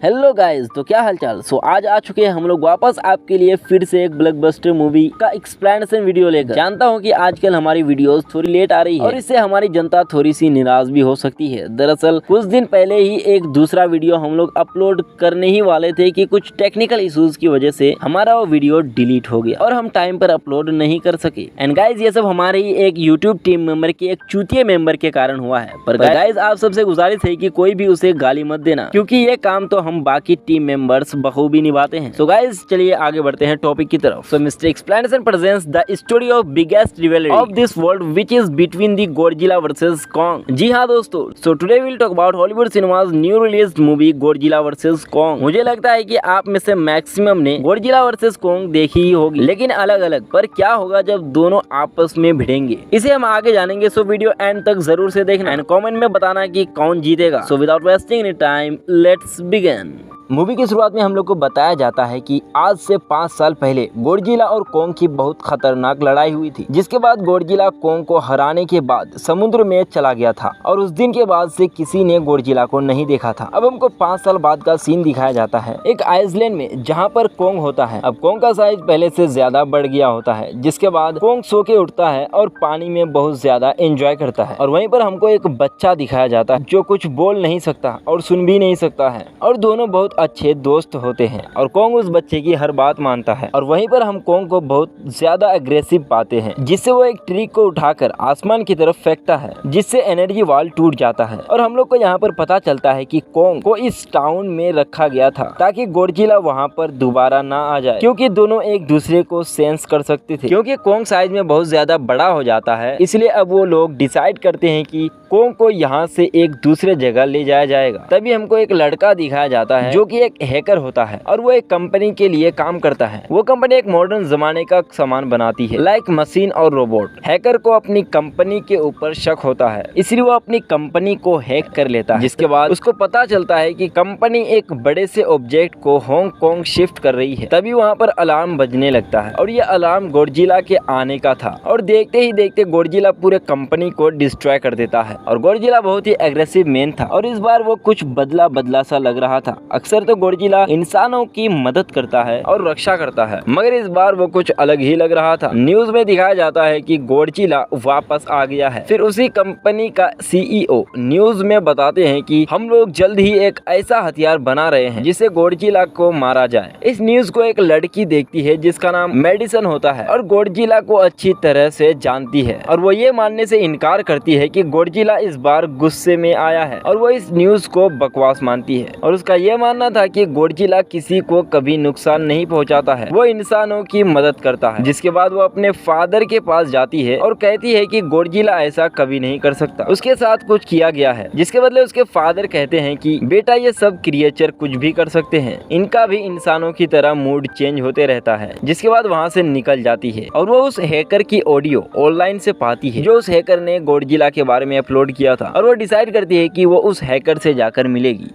Hello guys, तो क्या हालचाल। आज आ चुके हैं हम लोग वापस आपके लिए फिर से एक ब्लॉकबस्टर मूवी का एक्सप्लेनेशन वीडियो लेकर। जानता हूं कि आजकल हमारी वीडियोस थोड़ी लेट आ रही है और इससे हमारी जनता थोड़ी सी निराश भी हो सकती है। दरअसल कुछ दिन पहले ही एक दूसरा वीडियो हम लोग अपलोड करने ही वाले थे कि कुछ टेक्निकल इश्यूज की वजह से हमारा वो वीडियो डिलीट हो गया और हम टाइम पर अपलोड नहीं कर सके। एंड गाइज ये सब हमारे ही एक यूट्यूब टीम मेंबर के एक चूतिए मेंबर के कारण हुआ है। पर गाइज आप सबसे गुजारिश है कि कोई भी उसे गाली मत देना, क्योंकि ये काम तो हम बाकी टीम मेंबर्स बखूबी निभाते हैं। सो गाइस चलिए आगे बढ़ते हैं टॉपिक की तरफ। So mister explanation presents the story of biggest rivalry of this world which is between the Godzilla versus Kong. जी हाँ दोस्तों, so today we will talk about Hollywood cinema's new released movie Godzilla versus Kong. मुझे लगता है कि आप में से मैक्सिमम ने गॉडजिला वर्सेस कॉन्ग देखी ही होगी, लेकिन अलग अलग। पर क्या होगा जब दोनों आपस में भिड़ेंगे, इसे हम आगे जानेंगे। सो वीडियो एंड तक जरूर से देखना एंड कमेंट में बताना कि कौन जीतेगा। So without wasting any time let's begin. Movie की शुरुआत में हम लोग को बताया जाता है कि आज से 5 साल पहले गॉडजिला और कॉन्ग की बहुत खतरनाक लड़ाई हुई थी, जिसके बाद गॉडजिला कॉन्ग को हराने के बाद समुद्र में चला गया था और उस दिन के बाद से किसी ने गॉडजिला को नहीं देखा था। अब हमको 5 साल बाद का सीन दिखाया जाता है एक आइसलैंड में, जहाँ पर कॉन्ग होता है। अब कॉन्ग का साइज पहले से ज्यादा बढ़ गया होता है, जिसके बाद कॉन्ग सो के उठता है और पानी में बहुत ज्यादा एंजॉय करता है। और वहीं पर हमको एक बच्चा दिखाया जाता है जो कुछ बोल नहीं सकता और सुन भी नहीं सकता है, और दोनों बहुत अच्छे दोस्त होते हैं और कॉन्ग उस बच्चे की हर बात मानता है। और वहीं पर हम कॉन्ग को बहुत ज्यादा एग्रेसिव पाते हैं, जिससे वो एक ट्री को उठाकर आसमान की तरफ फेंकता है, जिससे एनर्जी वॉल टूट जाता है। और हम लोग को यहाँ पर पता चलता है कि कॉन्ग को इस टाउन में रखा गया था ताकि गॉडजिला वहाँ पर दोबारा ना आ जाए, क्योंकि दोनों एक दूसरे को सेंस कर सकते थे। क्योंकि कॉन्ग साइज में बहुत ज्यादा बड़ा हो जाता है, इसलिए अब वो लोग डिसाइड करते हैं कि कॉन्ग को यहाँ से एक दूसरे जगह ले जाया जाएगा। तभी हमको एक लड़का दिखाया जाता है जो कि एक हैकर होता है और वो एक कंपनी के लिए काम करता है। वो कंपनी एक मॉडर्न जमाने का सामान बनाती है, लाइक मशीन और रोबोट। हैकर को अपनी कंपनी के ऊपर शक होता है, इसलिए वो अपनी कंपनी को हैक कर लेता है। जिसके बाद उसको पता चलता है कि कंपनी एक बड़े से ऑब्जेक्ट को हांगकांग शिफ्ट कर रही है। तभी वहाँ पर अलार्म बजने लगता है और ये अलार्म गॉडजिला के आने का था। और देखते ही देखते गॉडजिला पूरे कंपनी को डिस्ट्रॉय कर देता है। और गॉडजिला बहुत ही एग्रेसिव मैन था और इस बार वो कुछ बदला सा लग रहा था। अक्सर तो गॉडजिला इंसानों की मदद करता है और रक्षा करता है, मगर इस बार वो कुछ अलग ही लग रहा था। न्यूज में दिखाया जाता है कि गॉडजिला वापस आ गया है। फिर उसी कंपनी का सीईओ न्यूज में बताते हैं कि हम लोग जल्द ही एक ऐसा हथियार बना रहे हैं जिससे गॉडजिला को मारा जाए। इस न्यूज को एक लड़की देखती है जिसका नाम मेडिसन होता है और गॉडजिला को अच्छी तरह से जानती है, और वो ये मानने से इनकार करती है कि गॉडजिला इस बार गुस्से में आया है। और वो इस न्यूज को बकवास मानती है और उसका ये मानना था कि गॉडजिला किसी को कभी नुकसान नहीं पहुंचाता है, वो इंसानों की मदद करता है। जिसके बाद वो अपने फादर के पास जाती है और कहती है कि गॉडजिला ऐसा कभी नहीं कर सकता, उसके साथ कुछ किया गया है। जिसके बदले उसके फादर कहते हैं कि बेटा ये सब क्रिएचर कुछ भी कर सकते हैं, इनका भी इंसानों की तरह मूड चेंज होते रहता है। जिसके बाद वहाँ से निकल जाती है और वो उस हैकर की ऑडियो ऑनलाइन से पाती है जो उस हैकर ने गॉडजिला के बारे में अपलोड किया था, और वो डिसाइड करती है कि वो उस हैकर से जाकर मिलेगी।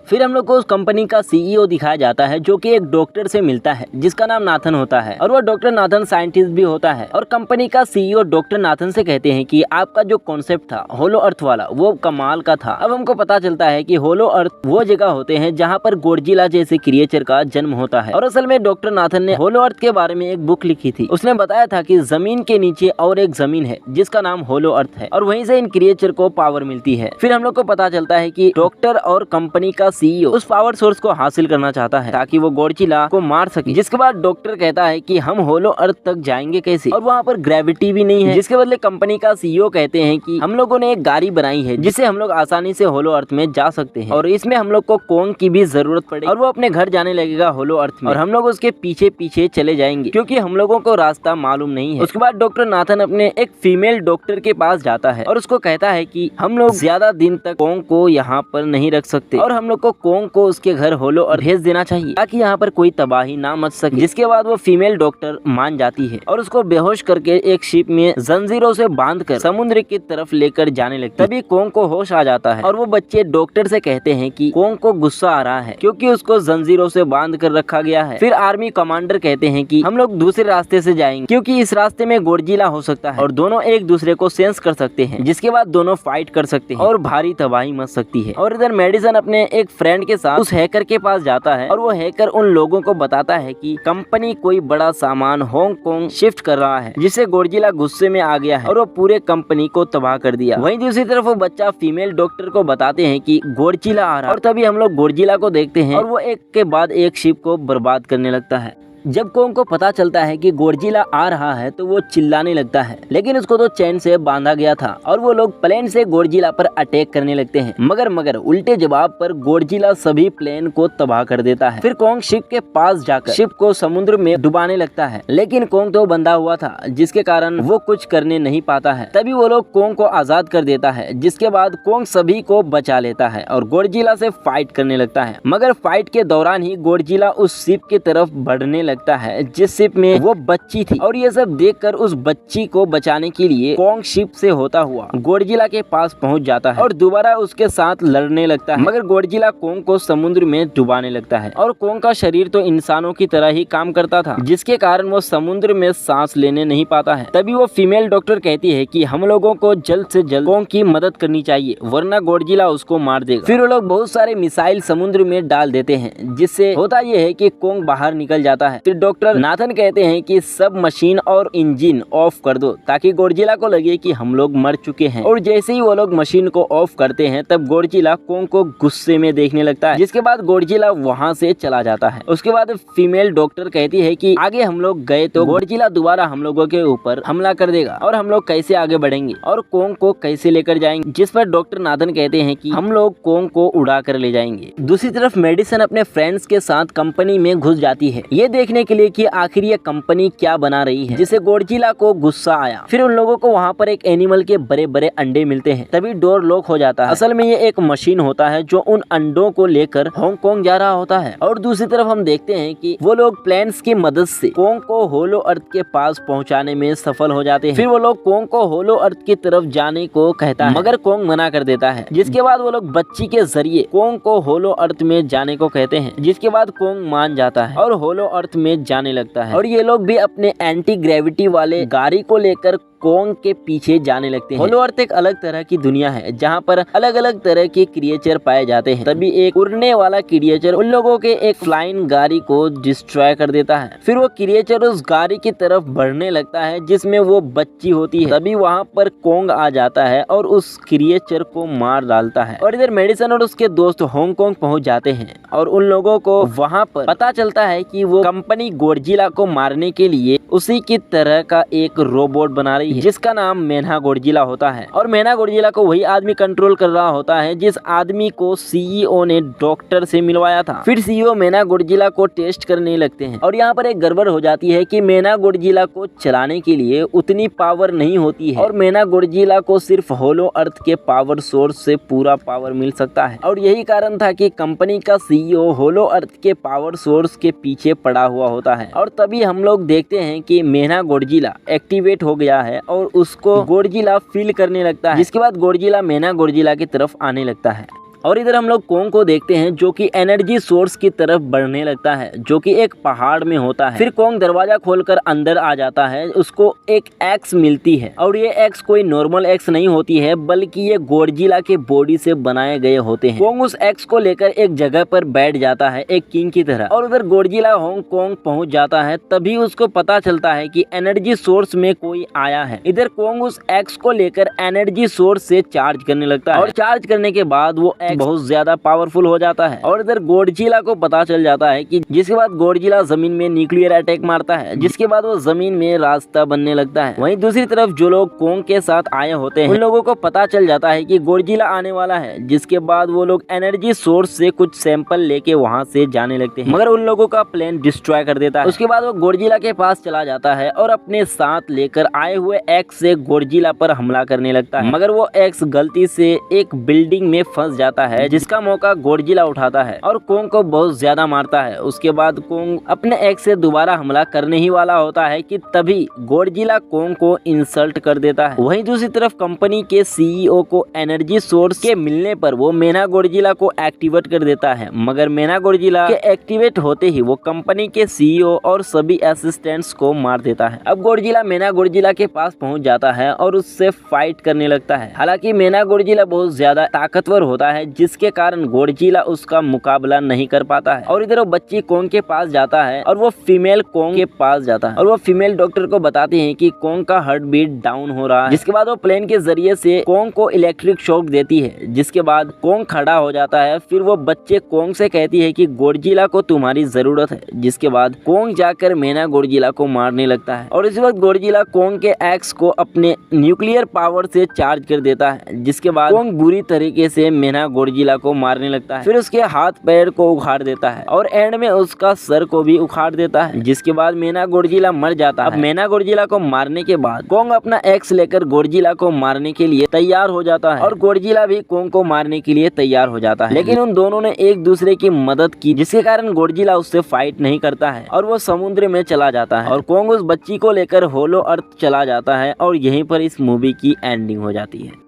फिर हम लोग को उस कंपनी का सीईओ दिखाया जाता है जो कि एक डॉक्टर से मिलता है जिसका नाम नाथन होता है, और वो डॉक्टर नाथन साइंटिस्ट भी होता है। और कंपनी का सीईओ डॉक्टर नाथन से कहते हैं कि आपका जो कॉन्सेप्ट था होलो अर्थ वाला, वो कमाल का था। अब हमको पता चलता है कि होलो अर्थ वो जगह होते हैं जहाँ पर गॉडजिला जैसे क्रिएचर का जन्म होता है। और असल में डॉक्टर नाथन ने होलो अर्थ के बारे में एक बुक लिखी थी। उसने बताया था कि जमीन के नीचे और एक जमीन है जिसका नाम होलो अर्थ है, और वहीं से इन क्रिएचर को पावर मिलती है। फिर हम लोग को पता चलता है कि डॉक्टर और कंपनी का सीईओ उस पावर सोर्स को हासिल करना चाहता है ताकि वो गॉडजिला को मार सके। जिसके बाद डॉक्टर कहता है कि हम होलो अर्थ तक जाएंगे कैसे, और वहाँ पर ग्रेविटी भी नहीं है। जिसके बदले कंपनी का सीईओ कहते हैं कि हम लोगों ने एक गाड़ी बनाई है जिससे हम लोग आसानी से होलो अर्थ में जा सकते हैं, और इसमें हम लोग को कॉन्ग की भी जरूरत पड़ेगी, और वो अपने घर जाने लगेगा होलो अर्थ में, और हम लोग उसके पीछे पीछे चले जाएंगे क्योंकि हम लोगों को रास्ता मालूम नहीं है। उसके बाद डॉक्टर नाथन अपने एक फीमेल डॉक्टर के पास जाता है और उसको कहता है कि हम लोग ज्यादा दिन तक कॉन्ग को यहाँ पर नहीं रख सकते, और हम लोग को कॉन्ग को उसके घर होलो और भेज देना चाहिए ताकि यहाँ पर कोई तबाही ना मच सके। जिसके बाद वो फीमेल डॉक्टर मान जाती है और उसको बेहोश करके एक शिप में जंजीरों से बांधकर समुद्र की तरफ लेकर जाने लगती है। तभी कॉन्ग को होश आ जाता है और वो बच्चे डॉक्टर से कहते हैं कि कॉन्ग को गुस्सा आ रहा है क्योंकि उसको जंजीरों से बांध कर रखा गया है। फिर आर्मी कमांडर कहते हैं कि हम लोग दूसरे रास्ते से जाएंगे क्योंकि इस रास्ते में गॉडजिला हो सकता है और दोनों एक दूसरे को सेंस कर सकते हैं। जिसके बाद दोनों फाइट कर सकते हैं और भारी तबाही मच सकती है। और इधर मेडिसन अपने एक फ्रेंड के साथ उस हैकर के पास जाता है और वो हैकर उन लोगों को बताता है कि कंपनी कोई बड़ा सामान हांगकांग शिफ्ट कर रहा है, जिससे गॉडजिला गुस्से में आ गया है और वो पूरे कंपनी को तबाह कर दिया। वहीं दूसरी तरफ वो बच्चा फीमेल डॉक्टर को बताते हैं कि गॉडजिला आ रहा है और तभी हम लोग गॉडजिला को देखते हैं और वो एक के बाद एक शिप को बर्बाद करने लगता है। जब कोंग को पता चलता है कि गॉडजिला आ रहा है तो वो चिल्लाने लगता है, लेकिन उसको तो चैन से बांधा गया था और वो लोग प्लेन से गॉडजिला पर अटैक करने लगते हैं। मगर उल्टे जवाब पर गॉडजिला सभी प्लेन को तबाह कर देता है। फिर कोंग शिप के पास जाकर शिप को समुद्र में डुबाने लगता है, लेकिन कोंग तो बंधा हुआ था जिसके कारण वो कुछ करने नहीं पाता है। तभी वो लोग कोंग को आजाद कर देता है, जिसके बाद कोंग सभी को बचा लेता है और गॉडजिला से फाइट करने लगता है। मगर फाइट के दौरान ही गॉडजिला उस शिप की तरफ बढ़ने लगता है जिस शिप में वो बच्ची थी और ये सब देखकर उस बच्ची को बचाने के लिए कोंग शिप से होता हुआ गॉडजिला के पास पहुंच जाता है और दोबारा उसके साथ लड़ने लगता है। मगर गॉडजिला कोंग को समुद्र में डुबाने लगता है और कोंग का शरीर तो इंसानों की तरह ही काम करता था, जिसके कारण वो समुद्र में सांस लेने नहीं पाता है। तभी वो फीमेल डॉक्टर कहती है कि हम लोगों को जल्द से जल्द कोंग की मदद करनी चाहिए, वरना गॉडजिला उसको मार देगा। फिर वो लोग बहुत सारे मिसाइल समुद्र में डाल देते हैं, जिससे होता यह है कि कोंग बाहर निकल जाता है। फिर डॉक्टर नाथन कहते हैं कि सब मशीन और इंजन ऑफ कर दो ताकि गॉडजिला को लगे कि हम लोग मर चुके हैं। और जैसे ही वो लोग मशीन को ऑफ करते हैं तब गॉडजिला कोंग को गुस्से में देखने लगता है, जिसके बाद गॉडजिला वहां से चला जाता है। उसके बाद फीमेल डॉक्टर कहती है कि आगे हम लोग गए तो गॉडजिला दोबारा हम लोगों के ऊपर हमला कर देगा और हम लोग कैसे आगे बढ़ेंगे और कोंग को कैसे लेकर जाएंगे। जिस पर डॉक्टर नाथन कहते हैं कि हम लोग कोंग को उड़ा कर ले जाएंगे। दूसरी तरफ मेडिसन अपने फ्रेंड्स के साथ कंपनी में घुस जाती है, ये देखने के लिए कि आखिर ये कंपनी क्या बना रही है, जिसे गॉडजिला को गुस्सा आया। फिर उन लोगों को वहाँ पर एक एनिमल के बड़े बड़े अंडे मिलते हैं। तभी डोर लॉक हो जाता है। असल में ये एक मशीन होता है जो उन अंडों को लेकर हांगकांग जा रहा होता है। और दूसरी तरफ हम देखते हैं कि वो लोग प्लेन्स की मदद से कोंग को होलो अर्थ के पास पहुँचाने में सफल हो जाते हैं। फिर वो लोग कोंग को होलो अर्थ की तरफ जाने को कहता है, मगर कोंग मना कर देता है। जिसके बाद वो लोग बच्ची के जरिए कोंग को होलो अर्थ में जाने को कहते हैं, जिसके बाद कोंग मान जाता है और होलो अर्थ में जाने लगता है। और ये लोग भी अपने एंटी ग्रेविटी वाले गाड़ी को लेकर कोंग के पीछे जाने लगते हैं। होलो अर्थ एक अलग तरह की दुनिया है जहाँ पर अलग अलग तरह के क्रिएचर पाए जाते हैं। तभी एक उड़ने वाला क्रिएचर उन लोगों के एक फ्लाइंग गाड़ी को डिस्ट्रॉय कर देता है। फिर वो क्रिएचर उस गाड़ी की तरफ बढ़ने लगता है जिसमें वो बच्ची होती है। तभी वहाँ पर कोंग आ जाता है और उस क्रिएचर को मार डालता है। और इधर मेडिसन और उसके दोस्त हांगकांग पहुँच जाते हैं और उन लोगों को वहाँ पर पता चलता है कि वो कंपनी गॉडजिला को मारने के लिए उसी की तरह का एक रोबोट बना रही है, जिसका नाम मेना गॉडजिला होता है। और मेना गॉडजिला को वही आदमी कंट्रोल कर रहा होता है जिस आदमी को सीईओ ने डॉक्टर से मिलवाया था। फिर सीईओ मेना गॉडजिला को टेस्ट करने लगते हैं और यहाँ पर एक गड़बड़ हो जाती है कि मेना गॉडजिला को चलाने के लिए उतनी पावर नहीं होती है और मेना गॉडजिला को सिर्फ होलो अर्थ के पावर सोर्स से पूरा पावर मिल सकता है। और यही कारण था कि कंपनी का सीईओ होलो अर्थ के पावर सोर्स के पीछे पड़ा हुआ होता है। और तभी हम लोग देखते हैं कि मेना गॉडजिला एक्टिवेट हो गया है और उसको गॉडजिला फील करने लगता है, जिसके बाद गॉडजिला मेना गॉडजिला की तरफ आने लगता है। और इधर हम लोग कोंग को देखते हैं जो कि एनर्जी सोर्स की तरफ बढ़ने लगता है, जो कि एक पहाड़ में होता है। फिर कोंग दरवाजा खोलकर अंदर आ जाता है। उसको एक एक्स मिलती है और ये एक्स कोई नॉर्मल एक्स नहीं होती है, बल्कि ये गॉडजिला के बॉडी से बनाए गए होते हैं। कोंग उस एक्स को लेकर एक जगह पर बैठ जाता है एक किंग की तरह और उधर गॉडजिला हांगकांग पहुंच जाता है। तभी उसको पता चलता है कि एनर्जी सोर्स में कोई आया है। इधर कोंग उस एक्स को लेकर एनर्जी सोर्स से चार्ज करने लगता है और चार्ज करने के बाद वो बहुत ज्यादा पावरफुल हो जाता है। और इधर गॉडजिला को पता चल जाता है कि जिसके बाद गॉडजिला जमीन में न्यूक्लियर अटैक मारता है, जिसके बाद वो जमीन में रास्ता बनने लगता है। वहीं दूसरी तरफ जो लोग कोंग के साथ आए होते हैं उन लोगों को पता चल जाता है कि गॉडजिला आने वाला है, जिसके बाद वो लोग एनर्जी सोर्स से कुछ सैंपल लेके वहाँ से जाने लगते हैं, मगर उन लोगों का प्लेन डिस्ट्रॉय कर देता है। उसके बाद वो गॉडजिला के पास चला जाता है और अपने साथ लेकर आए हुए एक्स से गॉडजिला पर हमला करने लगता है, मगर वो एक्स गलती से एक बिल्डिंग में फंस जाता है, जिसका मौका गॉडजिला उठाता है और कोंग को बहुत ज्यादा मारता है। उसके बाद कोंग अपने एक्स से दोबारा हमला करने ही वाला होता है कि तभी गॉडजिला कोंग को इंसल्ट कर देता है। वहीं दूसरी तरफ कंपनी के सीईओ को एनर्जी सोर्स के मिलने पर वो मेना गॉडजिला को एक्टिवेट कर देता है, मगर मेना गॉडजिला के एक्टिवेट होते ही वो कंपनी के सीईओ और सभी असिस्टेंट्स को मार देता है। अब गॉडजिला मेना गॉडजिला के पास पहुंच जाता है और उससे फाइट करने लगता है। हालांकि मेना गॉडजिला बहुत ज्यादा ताकतवर होता है, जिसके कारण गॉडजिला उसका मुकाबला नहीं कर पाता है। और इधर वो बच्ची कोंग के पास जाता है और वो फीमेल कोंग के पास जाता है और वो फीमेल डॉक्टर को बताती है कि कोंग का हार्ट बीट डाउन हो रहा है। जिसके बाद वो प्लेन के जरिए से कोंग को इलेक्ट्रिक शॉक देती है, जिसके बाद कोंग खड़ा हो जाता है। फिर वो बच्चे कोंग से कहती है कि गॉडजिला को तुम्हारी जरूरत है। जिसके बाद कोंग जाकर मेना गॉडजिला को मारने लगता है और इस वक्त गॉडजिला कोंग के एक्स को अपने न्यूक्लियर पावर से चार्ज कर देता है। जिसके बाद कोंग बुरी तरीके से मेना गॉडजिला को मारने लगता है। फिर उसके हाथ पैर को उखाड़ देता है और एंड में उसका सर को भी उखाड़ देता है। जिसके बाद मेना गॉडजिला मर जाता है। अब मेना गॉडजिला को मारने के बाद कोंग अपना एक्स लेकर गॉडजिला को मारने के लिए तैयार हो जाता है और गॉडजिला भी कोंग को मारने के लिए तैयार हो जाता है। लेकिन उन दोनों ने एक दूसरे की मदद की, जिसके कारण गॉडजिला उससे फाइट नहीं करता है और वो समुद्र में चला जाता है और कोंग उस बच्ची को लेकर होलो अर्थ चला जाता है और यहीं पर इस मूवी की एंडिंग हो जाती है।